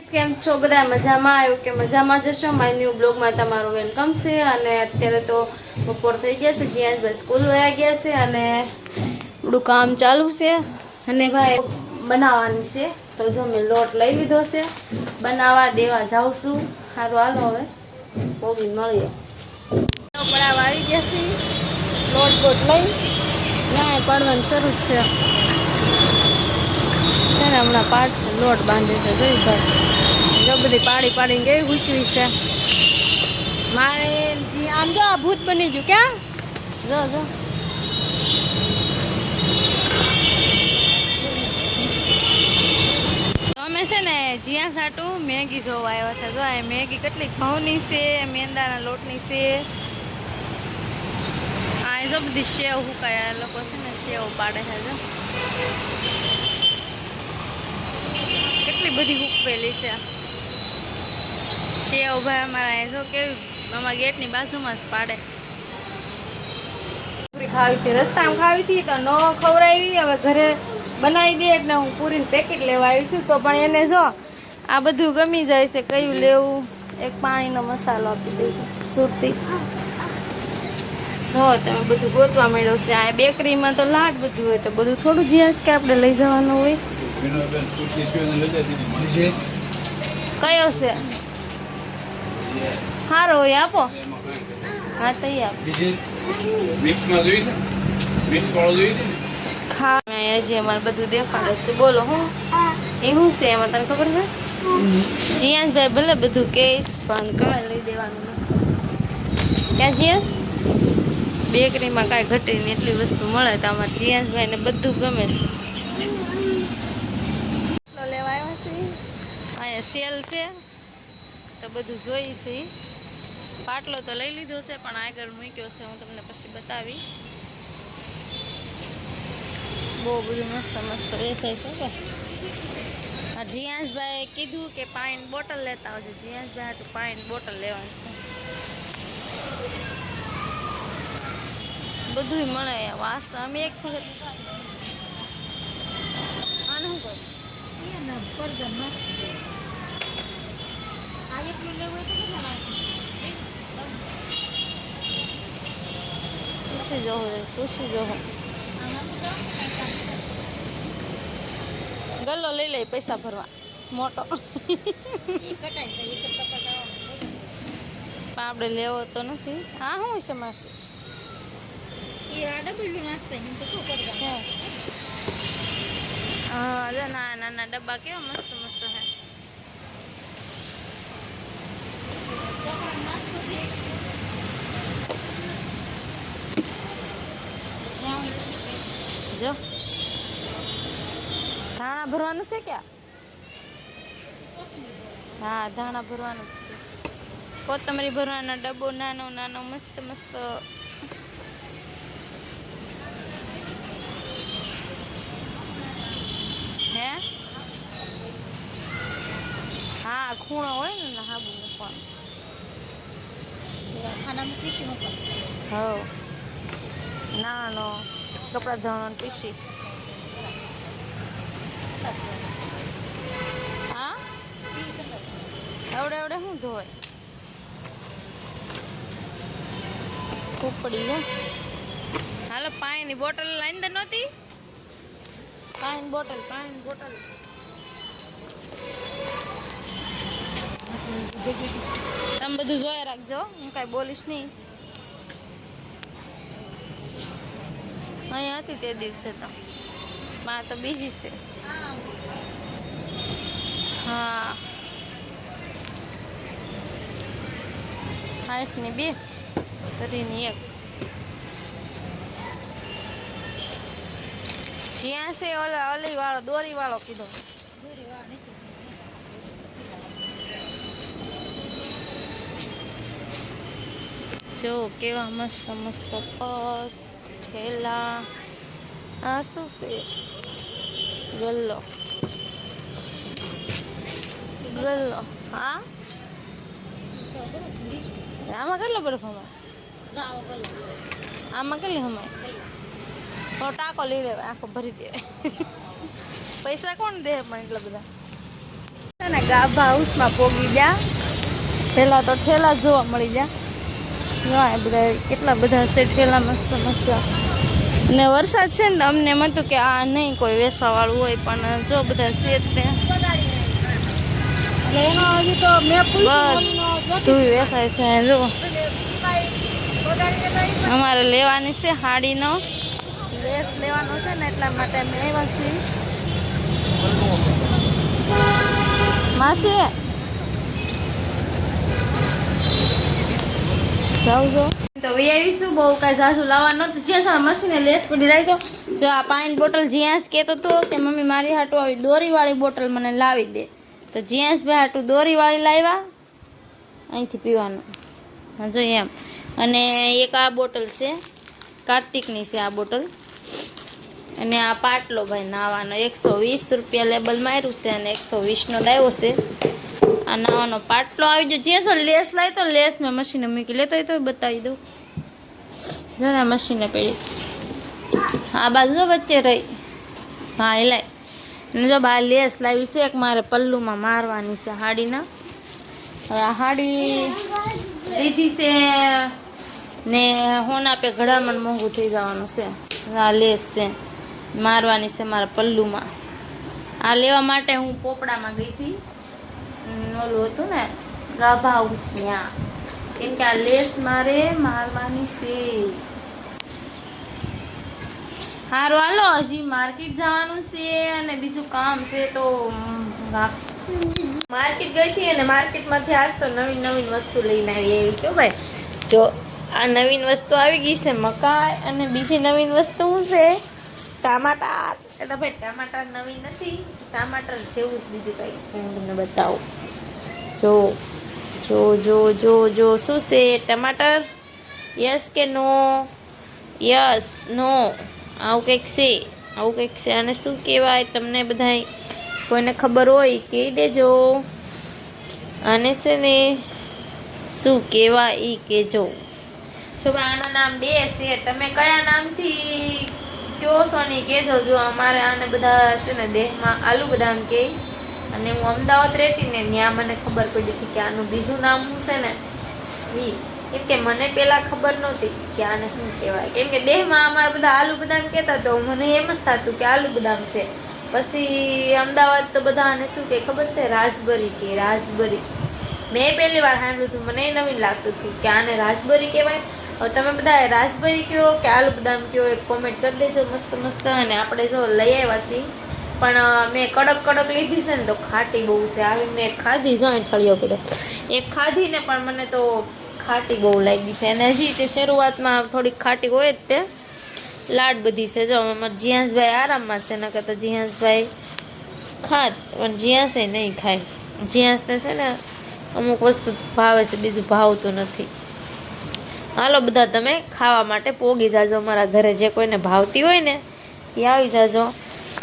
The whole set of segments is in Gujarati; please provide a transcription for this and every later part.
કેમ છો બધા મજામાં? આવ્યું કે મજામાં જશો? માય ન્યૂ બ્લોગમાં તમારું વેલકમ છે. અને અત્યારે તો બપોર થઈ ગયા છે, જ્યાં ભાઈ સ્કૂલ વયા ગયા છે અને થોડું કામ ચાલુ છે. અને ભાઈ બનાવવાની છે, તો જો મેં લોટ લઈ લીધો છે, બનાવવા દેવા જાઉં છું. સારું હાલો હવે પોગી મળીએ. પડાવવા આવી ગયા છે, લોટ બોટ લઈ ના પડવાનું શરૂ જ છે. હમણાં પાડશે, લોટ બાંધે છે. જોઈ ભાઈ જો બધી પાડી પાડીને કેવી ગુચવી છે. મારે આમ જો આ ભૂત બની ગયું ક્યાં જો જો અમે છે ને જ્યાં સાટું મેગી જોવા આવ્યા હતા. જો આ મેગી કેટલી ઘઉંની છે, મેંદાના લોટની છે. આ જો બધી સેવ હુકાયા લોકો છે ને સેવ પાડે છે. જો કેટલી બધી હુકવેલી છે સેવ ભાઈ. અમારા જો કેવી અમારા ગેટની બાજુમાં જ પાડે. પૂરી ખાવી હતી, રસ્તામાં ખાવી હતી તો ન ખવડાવી. હવે ઘરે બનાવી દે એટલે હું પૂરીને પેકેટ લેવા આવી છું. તો પણ એને જો આ બધું ગમી જાય છે. કયું લેવું? એક પાણીનો મસાલો આપી દઈશું સુરતી. જો તમે બધું ગોતવા માંડ્યો છે. આ બેકરીમાં તો લાટ બધું હોય, તો બધું થોડું જ્યાં કે આપણે લઈ જવાનું હોય. કયો છે સારો હોય આપો? હા તો હજી અમારે બધું દેખાડે છે. બોલો હું એ શું છે એમાં તને ખબર છે? જીયાસભાઈ ભલે બધું કહીશ પણ કઈ લઈ દેવાનું ક્યાં જીયાસ? બેકરીમાં કાંઈ ઘટે ને એટલી વસ્તુ મળે તો અમારે જીયાસભાઈને બધું ગમે છે. લેવા આવ્યા છે અહીંયા સેલ છે તો બધું જોઈ છે. પાટલો તો લઈ લીધો છે પણ આગળ મૂક્યો છે, હું તમને પછી બતાવી. બહુ બધું મસ્ત મસ્ત વેચાય છે કે. જીયાસભાઈ કીધું કે પાણીની બોટલ લેતા આવજો. જીયાસભાઈ હાટું પાણીની બોટલ લેવાની છે. બધું મળે વાસ્ત. અમે એક વખત આને શું કરું ખુશી જો ખુશી જો ગલ્લો લઈ લઈ પૈસા ભરવા મોટો. આપણે લેવો તો નથી. હા શું છે માસી? હા નાના નાના ડબ્બા કેવા મસ્ત મસ્ત હે. જો ધાણા ભરવાનું છે ક્યાં? હા ધાણા ભરવાનું જ છે. કોથમરી ભરવાનો ડબ્બો નાનો નાનો મસ્ત મસ્ત. હે હા ખૂણો હોય ને હાબુ મૂકવાનું. ખાનામાં પીસી મૂકવાનું. હવ નાનો કપડા ધોવાનો પીસી. હા એવડે એવડે શું ધોય? ઉપડી જાય. હાલો પાણીની બોટલ લાઈન દે નહોતી. પાણીની બોટલ તમે બધું જોયા રાખજો, હું કાંઈ બોલીશ નહીં. અહીંયા હતી તે દિવસે તો માં તો બીજી છે. હા 60ની 2 કરીને 1. જ્યાં છે ઓલા અલી વાળો દોરી વાળો કીધો. જો કેવા મસ્ત મસ્ત પર્સ થેલા. આ શું છે? ગલ્લો ગલ્લો. હા આમાં કેટલો બરફ હમાય? આમાં કેટલી હમાય? તો ટાંકો લઈ લેવાય, આખો ભરી દેવાય. પૈસા કોણ દે પણ એટલા બધા? ને ગાભા હાઉસમાં પોગી ગયા. પહેલાં તો ઠેલા જોવા મળી ગયા. બધા કેટલા બધા છે ઠેલા, મસ્ત મસ્ત. ને વરસાદ છે ને અમને એમ હતું કે આ નહીં કોઈ વેસવાવાળું હોય, પણ જો બધા છે તે બધું વેસાય છે. જો અમારે લેવાની છે સાડીનો લેસ લેવાનો છે ને, એટલા માટે અમે આવ્યા છીએ. માસી જાવજો તો આવીશું. બહુ કાંઈ ઝાઝું લાવવાનું નહોતું. જ્યાં મશીને લેસ પડી રાખી દો. જો આ પાણી બોટલ જ્યાં કહેતો હતો કે મમ્મી મારી હાટું આવી દોરીવાળી બોટલ મને લાવી દે, તો જ્યાં ભાઈ હાટું દોરીવાળી લાવ્યા. અહીંથી પીવાનું જો એમ. અને એક આ બોટલ છે કાર્તિકની છે આ બોટલ. અને આ પાટલો ભાઈ નાવાનો 120 રૂપિયા લેબલ માર્યું છે અને 120નો લાવ્યો છે. આ નાવાનો પાટલો આવી ગયો. જે સર લેસ લાવી તો લેસ મેં મશીને મૂકી લેતો હોય તો બતાવી દઉં. જો ને મશીને પડી આ બાજુ જો વચ્ચે રહી. હા એ લાવી. અને જો બા લેસ લાવી છે એક મારે પલ્લુમાં મારવાની છે હાડીના. હવે આ હાડી લીધી છે ને હોના પે ઘડામણ મોંઘું થઈ જવાનું છે. આ લેસ છે મારવાની છે મારા પલ્લુમાં. આ લેવા માટે હું પોપડામાં ગઈ હતી. ઓલું હતું ને ગાભા હાઉસ ત્યાં, કેમ કે આ લેસ મારે મારવાની છે. સારું હાલો, હજી માર્કેટ જવાનું છે અને બીજું કામ છે તો માર્કેટ ગઈ હતી. અને માર્કેટમાંથી આજ તો નવીન નવીન વસ્તુ લઈને આવી એવી છે ભાઈ. જો આ નવીન વસ્તુ આવી ગઈ છે મકાઈ, અને બીજી નવીન વસ્તુ શું છે ટામાટર. એટલે ભાઈ ટામાટર નવી નથી, ટામાટર જેવું જ બીજું કંઈક છે. હું તમને બતાવું. જો જો જો જો જો શું છે ટમાટર? યસ કે નો? યસ નો આવું કંઈક છે, આવું કંઈક છે. આને શું કહેવાય તમને બધાય કોઈને ખબર હોય કહી દેજો. આને છે ને શું કહેવાય એ કહેજો. જો ભાઈ આના નામ બે છે, તમે કયા નામથી કયો છો ને કહેજો. જો અમારે આને બધા છે ને દેહમાં આલુ બદામ કહે. અને હું અમદાવાદ રહેતી ને ત્યાં મને ખબર પડી હતી કે આનું બીજું નામ શું છે ને એ. કેમ કે મને પહેલાં ખબર નહોતી કે આને શું કહેવાય. કેમ કે દેહમાં અમારા બધા આલુ બદામ કહેતા, તો મને એમ જ થતું કે આલુ બદામ છે. પછી અમદાવાદ તો બધા આને શું કહે ખબર છે? રાસબરી કહે, રાસબરી. મેં પહેલી વાર સાંભળ્યું હતું, મને નવીન લાગતું હતું કે આને રાસબરી કહેવાય. હવે તમે બધા રાસબરી કહો કે આલુ બદામ કહો, એક કોમેન્ટ કરી દેજો મસ્ત મસ્ત. અને આપણે જો લઈ આવ્યા છીએ, પણ મેં કડક લીધી છે ને તો ખાટી બહુ છે. આવી મેં ખાધી જો ઠળિયો પડ્યો એક ખાધી ને, પણ મને તો ખાટી બહુ લાગી છે. અને હજી તે શરૂઆતમાં થોડીક ખાટી હોય જ તે લાડ બધી છે. જો અમારે જીયાસભાઈ આરામમાં છે, નકર તો જીયાસભાઈ ખાત, પણ જીયાસે નહીં ખાય. જીયાસને છે ને અમુક વસ્તુ ભાવે છે, બીજું ભાવતું નથી. હાલો બધા તમે ખાવા માટે પોગી જાજો અમારા ઘરે. જે કોઈને ભાવતી હોય ને એ આવી જાજો.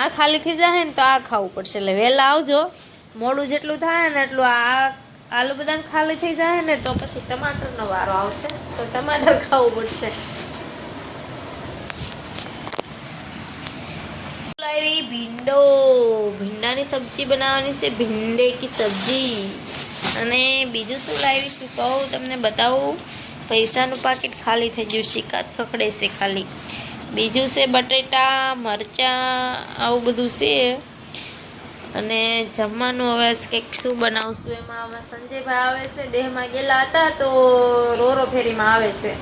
આ ખાલી થઈ જાય ને તો આ ખાવું પડશે, એટલે વહેલા આવજો. મોડું જેટલું થાય ને એટલું આ આલુ બદામ ખાલી થઈ જાય ને તો પછી ટમાટરનો વારો આવશે, તો ટમાટર ખાવું પડશે. ભીંડાની સબ્જી બનાવવાની છે, ભીંડે કી સબ્જી. અને બીજું શું લાવી છું કહું તમને, બતાવું. પૈસાનું પાકીટ ખાલી થઈ ગયું, શિકાત ખખડે છે ખાલી. બીજું છે બટેટા, મરચાં, આવું બધું છે. અને જમવાનું હવે કંઈક શું બનાવશું. એમાં અમે સંજયભાઈ આવે છે, દેહમાં ગયેલા હતા તો રોરો ફેરીમાં આવે છે.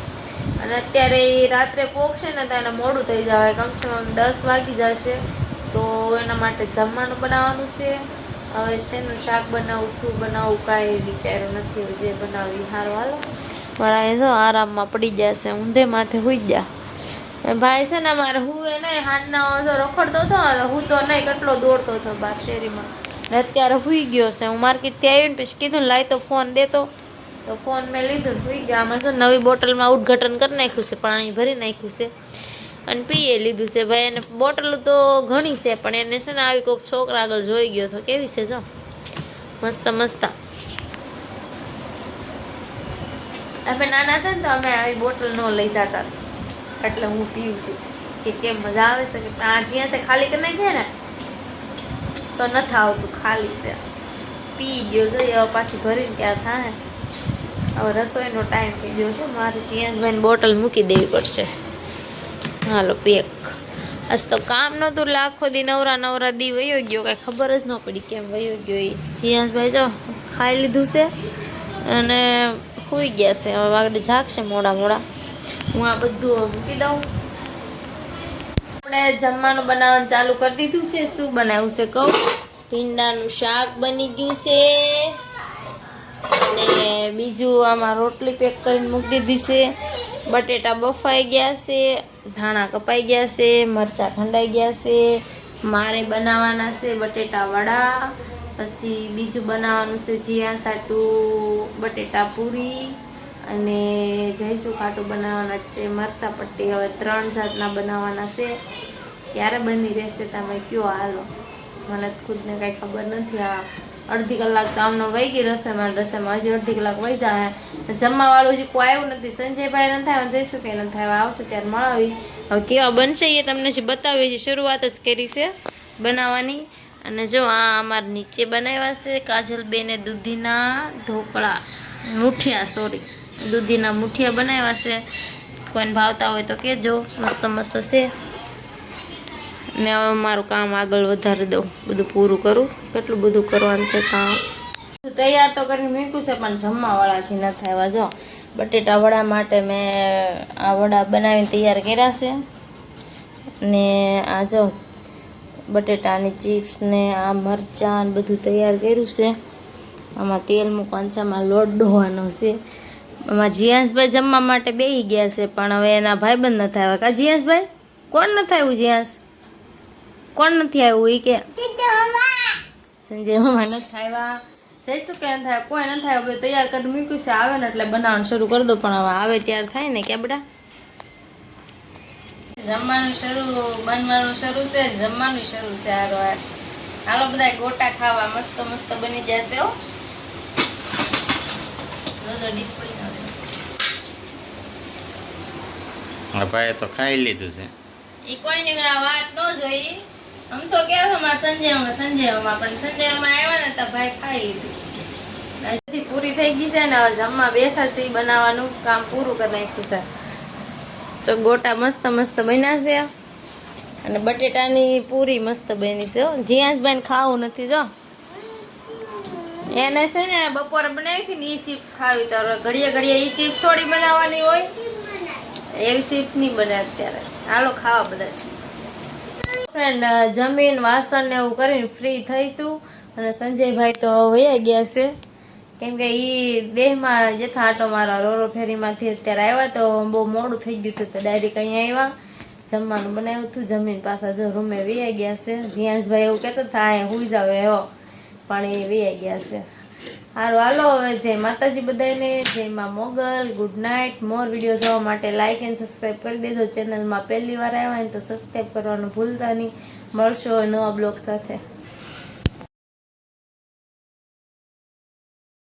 અને અત્યારે એ રાત્રે પહોંચશે ને તો એને મોડું થઈ જાય, કમસે કમ 10 વાગી જશે. તો એના માટે જમવાનું બનાવવાનું છે. હવે શેનું શાક બનાવું, શું બનાવું કાંઈ વિચાર્યું નથી. જે બનાવી સારું હાલો. મારા એ જો આરામમાં પડી જશે, ઊંધે માથે હોઈ જા. ભાઈ છે ને મારે હું એ નહીં હાથના રખડતો હતો, હું તો નહીં કેટલો દોડતો હતો બહાર શેરીમાં. ને અત્યારે હુઈ ગયો છે. હું માર્કેટથી આવીને પછી કીધું લાય તો ફોન દેતો, તો ફોન મેં લીધું, હુઈ ગયો. આમાં જો નવી બોટલમાં ઉદ્ઘાટન કરી નાખ્યું છે, પાણી ભરી નાખ્યું છે અને પીએ લીધું છે ભાઈ. એને બોટલ તો ઘણી છે, પણ એને છે ને આવી કોઈક છોકરા આગળ જોઈ ગયો હતો. કેવી છે જો મસ્ત મસ્ત. અમે નાના હતા ને તો અમે આવી બોટલ ન લઈ જતા, એટલે હું પીવું છું કે કેમ મજા આવે છે. કે આ જ્યાં છે ખાલી કરી નાખીએ ને તો નથી આવતું, ખાલી છે. પી ગયો છે, હવે પાછી ભરીને ત્યાં થાય. હવે રસોઈનો ટાઈમ થઈ ગયો છે, મારે જીયાસભાઈને બોટલ મૂકી દેવી પડશે. હાલો પેક. આજ તો કામ નહોતું એટલે આખો દી નવરા દી વયો ગયો, કાંઈ ખબર જ ન પડી કેમ વયો ગયો. એ જીયાસભાઈ જો ખાઈ લીધું છે અને સૂઈ ગયા છે. હવે આગળ જાગશે મોડા. હું આ બધું મૂકી દઉં. આપણે જમવાનું બનાવવાનું ચાલુ કરી દીધું છે. શું બનાવ્યું છે કહું? ભીંડાનું શાક બની ગયું છે અને બીજું આમાં રોટલી પેક કરીને મૂકી દીધી છે. બટેટા બફાઈ ગયા છે, ધાણા કપાઈ ગયા છે, મરચાં ઠંડાઈ ગયા છે. મારે બનાવવાના છે બટેટા વડા. પછી બીજું બનાવવાનું છે જીયા સાટું બટેટા પૂરી અને જઈશું ખાટું બનાવવાના છે મરચાં પટ્ટી. હવે 3 જાતના બનાવવાના છે. ક્યારે બની રહેશે તમે કયો? હાલો, મને ખુદને કાંઈ ખબર નથી. આ અડધી કલાક તો આમનો વહી ગઈ રસોઈમાં હજી અડધી કલાક વહી જાય. જમવાવાળું હજી કોઈ આવ્યું નથી. સંજયભાઈ નથી આવ્યા, જઈશું કે નથી આવ્યા, આવશે ત્યારે મળાવી. હવે કેવા બનશે એ તમને જે બતાવી છે, શરૂઆત જ કરી છે બનાવવાની. અને જો આ અમારે નીચે બનાવ્યા છે કાજલબેને દૂધીના ઢોકળા, દૂધીના મુઠિયા બનાવ્યા છે. કોઈને ભાવતા હોય તો કહેજો, મસ્ત છે. ને હવે મારું કામ આગળ વધારી દઉં, બધું પૂરું કરું. કેટલું બધું કરવાનું છે કામ. તૈયાર તો કરીને મૂક્યું છે પણ જમવાવાળા છે નથી આવ્યા. જો બટેટા વડા માટે મેં આ વડા બનાવીને તૈયાર કર્યા છે. ને આ જો બટેટાની ચિપ્સ ને આ મરચાં બધું તૈયાર કર્યું છે. આમાં તેલ મૂકવાનું છે, આમાં લોટ ડોવાનો છે. આમાં જીયાસભાઈ જમવા માટે બેસી ગયા છે પણ હવે એના ભાઈબંધ નથી આવ્યા. કા જીયાસભાઈ? કોણ નથી આવ્યું? કોણ નથી આવ્યું? એ કે સંજય મામા નથી આવ્યા. જઈશું કે નથી આવ્યા? કોઈ નથી આવ્યું. તૈયાર કરી મૂક્યું છે, આવે ને એટલે બનાવવાનું શરૂ કરી દો. પણ હવે આવે ત્યારે થાય ને કે બધા બનવાનું શરૂ છે, જમવાનું શરૂ છે. હાલો બધા ગોટા ખાવા. મસ્ત બની જશે. હો ભાઈ તો ખાઈ લીધું છે. એ કોઈની વાત ન જોઈ. આમ તો ક્યાં સંજયમાં પણ સંજયમાં આવ્યા ને તો ભાઈ ખાઈ લીધું. પૂરી થઈ ગઈ છે ને હવે જમવા બેઠા છે. બનાવવાનું કામ પૂરું કરી નાખ્યું છે. તો ગોટા મસ્ત બન્યા છે અને બટેટાની પૂરી મસ્ત બની છે. જીયાસભાઈને ખાવું નથી. જો એને છે ને બપોરે બનાવી હતી ને એ ચિપ્સ ખાવી, તો ઘડીએ એ ચિપ્સ થોડી બનાવવાની હોય, એવી ચિપ્સ નહીં બને અત્યારે. હાલો ખાવા બધા. ફ્રેન્ડ જમીન વાસણ ને એવું કરીને ફ્રી થઈશું. અને સંજયભાઈ તો વયા ગયા છે કેમ કે એ દેહમાં જથા આટો મારા રોરો ફેરીમાંથી અત્યારે આવ્યા તો બહુ મોડું થઈ ગયું હતું. તો ડાયરેક્ટ અહીંયા આવ્યા, જમવાનું બનાવ્યું હતું. જમીન પાછા જો રૂમે વયા ગયા છે. જીયાસભાઈ એવું કહેતા હતા અહીંયા હુઈ જાવ રહ્યો, પણ એ વયા ગયા છે. સારું હાલો હવે જય માતાજી બધાને, જય માં Mogal. Good night. More video જોવા માટે લાઇક એન્ડ સબસ્ક્રાઈબ કરી દેજો. ચેનલમાં પહેલી વાર આવ્યા હોય તો સબસ્ક્રાઈબ કરવાનું ભૂલતા નહીં. મળશો નવા બ્લોગ સાથે.